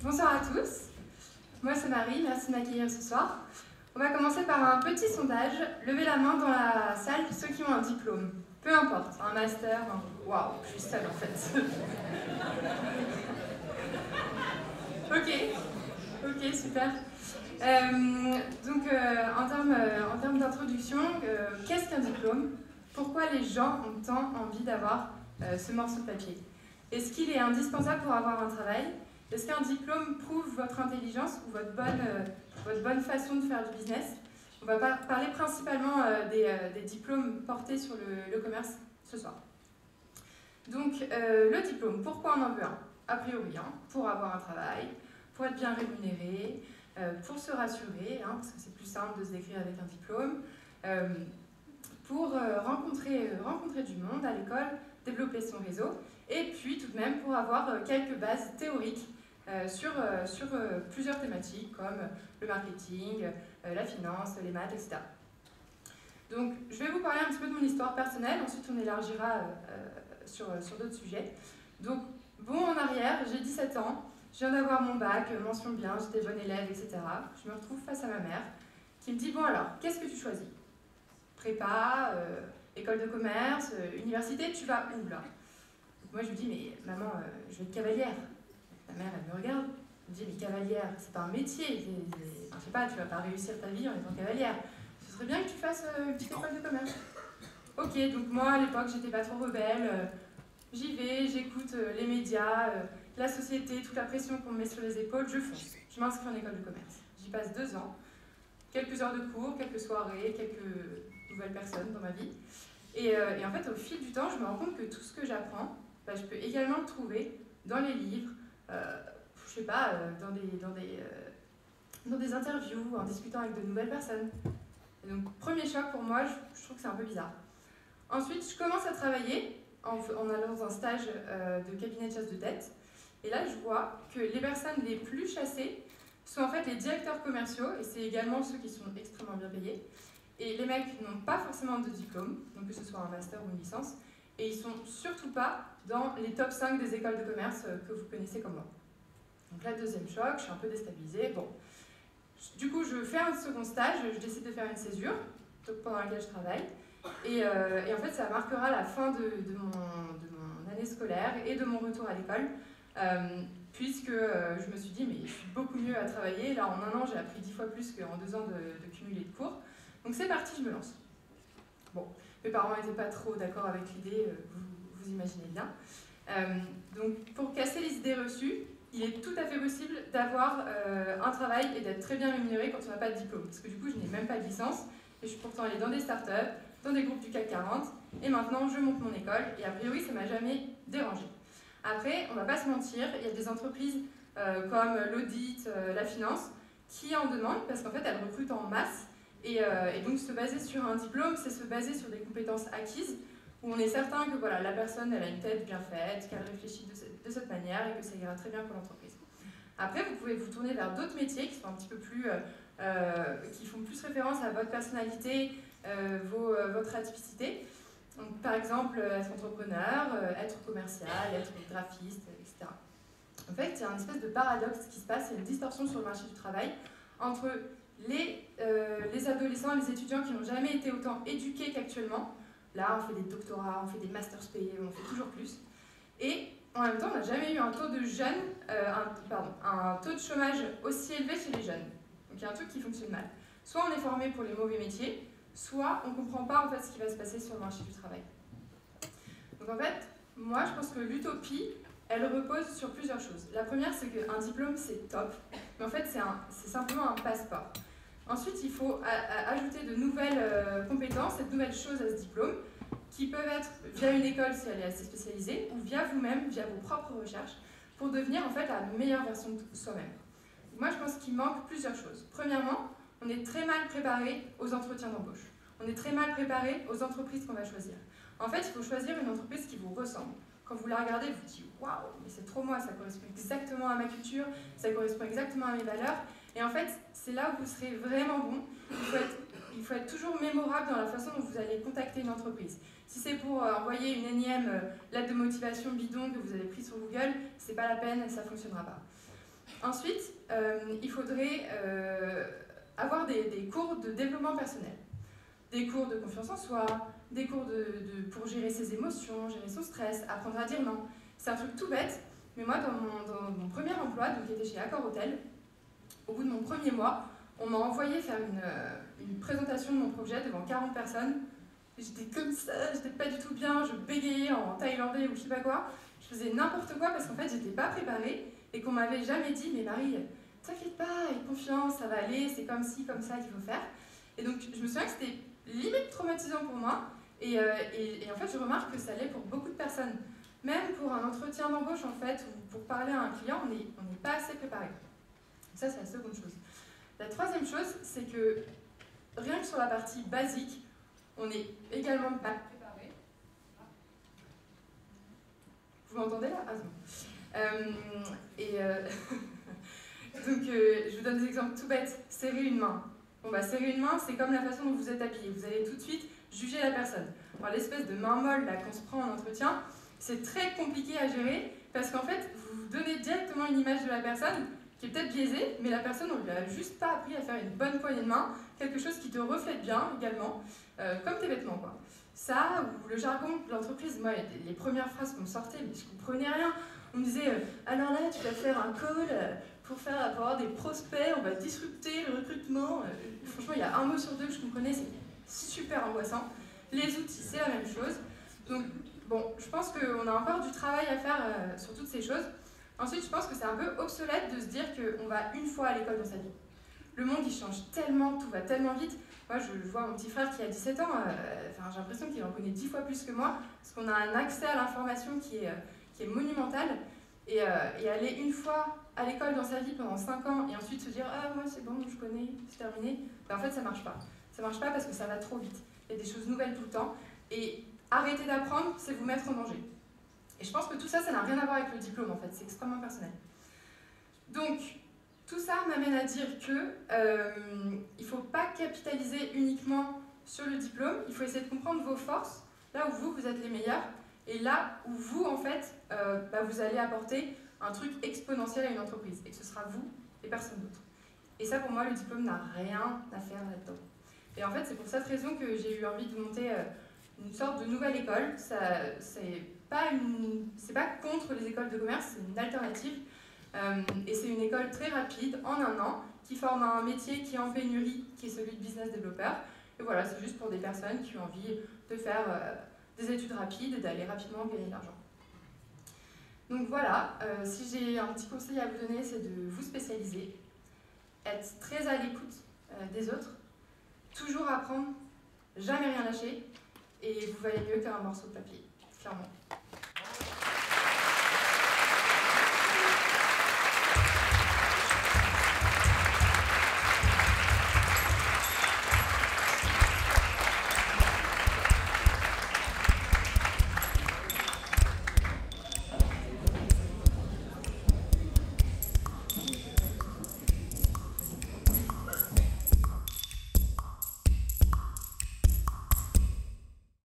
Bonsoir à tous, moi c'est Marie, merci de m'accueillir ce soir. On va commencer par un petit sondage. Levez la main dans la salle ceux qui ont un diplôme. Peu importe, un master, waouh, je suis seule en fait. Ok, super. En termes d'introduction, qu'est-ce qu'un diplôme? Pourquoi les gens ont tant envie d'avoir ce morceau de papier? Est-ce qu'il est indispensable pour avoir un travail? Est-ce qu'un diplôme prouve votre intelligence ou votre bonne façon de faire du business? On va parler principalement des diplômes portés sur le commerce ce soir. Donc, le diplôme, pourquoi on en veut un? A priori, pour avoir un travail, pour être bien rémunéré, pour se rassurer, parce que c'est plus simple de se décrire avec un diplôme, pour rencontrer du monde à l'école, développer son réseau, et puis tout de même pour avoir quelques bases théoriques sur plusieurs thématiques comme le marketing, la finance, les maths, etc. Donc je vais vous parler un petit peu de mon histoire personnelle, ensuite on élargira sur d'autres sujets. Donc bon, en arrière, j'ai 17 ans, je viens d'avoir mon bac, mention bien, j'étais bonne élève, etc. Je me retrouve face à ma mère qui me dit « Bon alors, qu'est-ce que tu choisis? Prépa, école de commerce, université, tu vas où là ?» Moi je lui dis « Mais maman, je vais être cavalière. » Ma mère elle me regarde, elle me dit « Mais cavalière, c'est pas un métier, je sais pas, tu vas pas réussir ta vie en étant cavalière. Ce serait bien que tu fasses une petite école de commerce. » Ok, donc moi à l'époque j'étais pas trop rebelle, j'y vais, j'écoute les médias, la société, toute la pression qu'on me met sur les épaules, je fonce. Je m'inscris en école de commerce. J'y passe 2 ans, quelques heures de cours, quelques soirées, quelques nouvelles personnes dans ma vie. Et en fait, au fil du temps, je me rends compte que tout ce que j'apprends, je peux également le trouver dans les livres, je sais pas, dans des interviews, en discutant avec de nouvelles personnes. Et donc, premier choc pour moi, je trouve que c'est un peu bizarre. Ensuite, je commence à travailler en allant dans un stage de cabinet de chasse de tête. Et là, je vois que les personnes les plus chassées sont en fait les directeurs commerciaux, et c'est également ceux qui sont extrêmement bien payés. Et les mecs n'ont pas forcément de diplôme, donc que ce soit un master ou une licence, et ils sont surtout pas dans les top 5 des écoles de commerce que vous connaissez comme moi. Donc là, deuxième choc, je suis un peu déstabilisée. Bon. Du coup, je fais un second stage, je décide de faire une césure, pendant laquelle je travaille. Et en fait, ça marquera la fin de mon année scolaire et de mon retour à l'école, puisque je me suis dit, mais je suis beaucoup mieux à travailler. Là, en 1 an, j'ai appris 10 fois plus qu'en 2 ans de cumuler de cours. Donc c'est parti, je me lance. Bon, mes parents n'étaient pas trop d'accord avec l'idée, vous imaginez bien. Donc pour casser les idées reçues, il est tout à fait possible d'avoir un travail et d'être très bien rémunéré quand on n'a pas de diplôme. Parce que du coup, je n'ai même pas de licence, et je suis pourtant allée dans des startups, dans des groupes du CAC 40, et maintenant je monte mon école, et a priori ça m'a jamais dérangée. Après, on va pas se mentir, il y a des entreprises comme l'audit, la finance, qui en demandent, parce qu'en fait elles recrutent en masse, et donc se baser sur un diplôme, c'est se baser sur des compétences acquises, où on est certain que voilà, la personne elle a une tête bien faite, qu'elle réfléchit de cette manière, et que ça ira très bien pour l'entreprise. Après, vous pouvez vous tourner vers d'autres métiers qui sont un petit peu plus, qui font plus référence à votre personnalité, votre atypicité. Donc, par exemple, être entrepreneur, être commercial, être graphiste, etc. En fait, il y a une espèce de paradoxe qui se passe, il y a une distorsion sur le marché du travail entre les adolescents, les étudiants qui n'ont jamais été autant éduqués qu'actuellement. Là, on fait des doctorats, on fait des masters payés, on fait toujours plus. Et en même temps, on n'a jamais eu un taux de jeunes, un taux de chômage aussi élevé chez les jeunes. Donc il y a un truc qui fonctionne mal. Soit on est formé pour les mauvais métiers, soit on ne comprend pas en fait ce qui va se passer sur le marché du travail. Donc en fait, moi je pense que l'utopie, elle repose sur plusieurs choses. La première, c'est qu'un diplôme c'est top, mais en fait c'est simplement un passeport. Ensuite, il faut ajouter de nouvelles compétences et de nouvelles choses à ce diplôme, qui peuvent être via une école si elle est assez spécialisée, ou via vous-même, via vos propres recherches, pour devenir en fait la meilleure version de soi-même. Moi, je pense qu'il manque plusieurs choses. Premièrement, on est très mal préparé aux entretiens d'embauche. On est très mal préparé aux entreprises qu'on va choisir. En fait, il faut choisir une entreprise qui vous ressemble. Quand vous la regardez, vous vous dites « Waouh, mais c'est trop moi, ça correspond exactement à ma culture, ça correspond exactement à mes valeurs. » Et en fait, c'est là où vous serez vraiment bon. Il faut être toujours mémorable dans la façon dont vous allez contacter une entreprise. Si c'est pour envoyer une énième lettre de motivation bidon que vous avez prise sur Google, c'est pas la peine, ça ne fonctionnera pas. Ensuite, il faudrait avoir des cours de développement personnel. Des cours de confiance en soi, des cours pour gérer ses émotions, gérer son stress, apprendre à dire non. C'est un truc tout bête, mais moi, dans mon premier emploi, donc qui était chez Accor Hotel, au bout de mon premier mois, on m'a envoyé faire une présentation de mon projet devant 40 personnes. J'étais comme ça, j'étais pas du tout bien, je bégayais en thaïlandais ou je sais pas quoi. Je faisais n'importe quoi parce qu'en fait, j'étais pas préparée et qu'on m'avait jamais dit, mais Marie, t'inquiète pas, aie confiance, ça va aller, c'est comme ci, comme ça qu'il faut faire. Et donc, je me souviens que c'était limite traumatisant pour moi. Et en fait, je remarque que ça l'est pour beaucoup de personnes. Même pour un entretien d'embauche, en fait, ou pour parler à un client, on n'est pas assez préparé. Ça, c'est la seconde chose. La troisième chose, c'est que rien que sur la partie basique, on est également mal préparé. Vous m'entendez là? Ah, c'est bon. Donc, je vous donne des exemples tout bêtes. Serrer une main. Bon, bah, serrer une main, c'est comme la façon dont vous êtes habillé. Vous allez tout de suite juger la personne. Alors, l'espèce de main molle là qu'on se prend en entretien, c'est très compliqué à gérer parce qu'en fait, vous donnez directement une image de la personne qui est peut-être biaisée, mais la personne, on lui a juste pas appris à faire une bonne poignée de main, quelque chose qui te reflète bien également, comme tes vêtements, quoi. Ça, ou le jargon de l'entreprise, moi, les premières phrases qu'on me sortait, mais je comprenais rien. On me disait, alors là, tu vas faire un call pour avoir des prospects, on va disrupter le recrutement. Franchement, il y a un mot sur deux que je comprenais, c'est super angoissant. Les outils, c'est la même chose. Donc, bon, je pense qu'on a encore du travail à faire sur toutes ces choses. Ensuite, je pense que c'est un peu obsolète de se dire qu'on va une fois à l'école dans sa vie. Le monde, il change tellement, tout va tellement vite. Moi, je vois mon petit frère qui a 17 ans, j'ai l'impression qu'il en connaît 10 fois plus que moi, parce qu'on a un accès à l'information qui est monumental. Et aller une fois à l'école dans sa vie pendant 5 ans, et ensuite se dire « Ah, moi, c'est bon, je connais, c'est terminé », ben, en fait, ça marche pas. Ça marche pas parce que ça va trop vite. Il y a des choses nouvelles tout le temps. Et arrêter d'apprendre, c'est vous mettre en danger. Et je pense que tout ça, ça n'a rien à voir avec le diplôme, en fait. C'est extrêmement personnel. Donc, tout ça m'amène à dire que il ne faut pas capitaliser uniquement sur le diplôme. Il faut essayer de comprendre vos forces, là où vous êtes les meilleurs, et là où vous, en fait, vous allez apporter un truc exponentiel à une entreprise, et que ce sera vous et personne d'autre. Et ça, pour moi, le diplôme n'a rien à faire là-dedans. Et en fait, c'est pour cette raison que j'ai eu envie de monter une sorte de nouvelle école. C'est pas contre les écoles de commerce, c'est une alternative. Et c'est une école très rapide, en 1 an, qui forme à un métier qui est en pénurie, qui est celui de business développeur. Et voilà, c'est juste pour des personnes qui ont envie de faire des études rapides et d'aller rapidement gagner de l'argent. Donc voilà, si j'ai un petit conseil à vous donner, c'est de vous spécialiser, être très à l'écoute des autres, toujours apprendre, jamais rien lâcher, et vous valez mieux qu'un morceau de papier, clairement.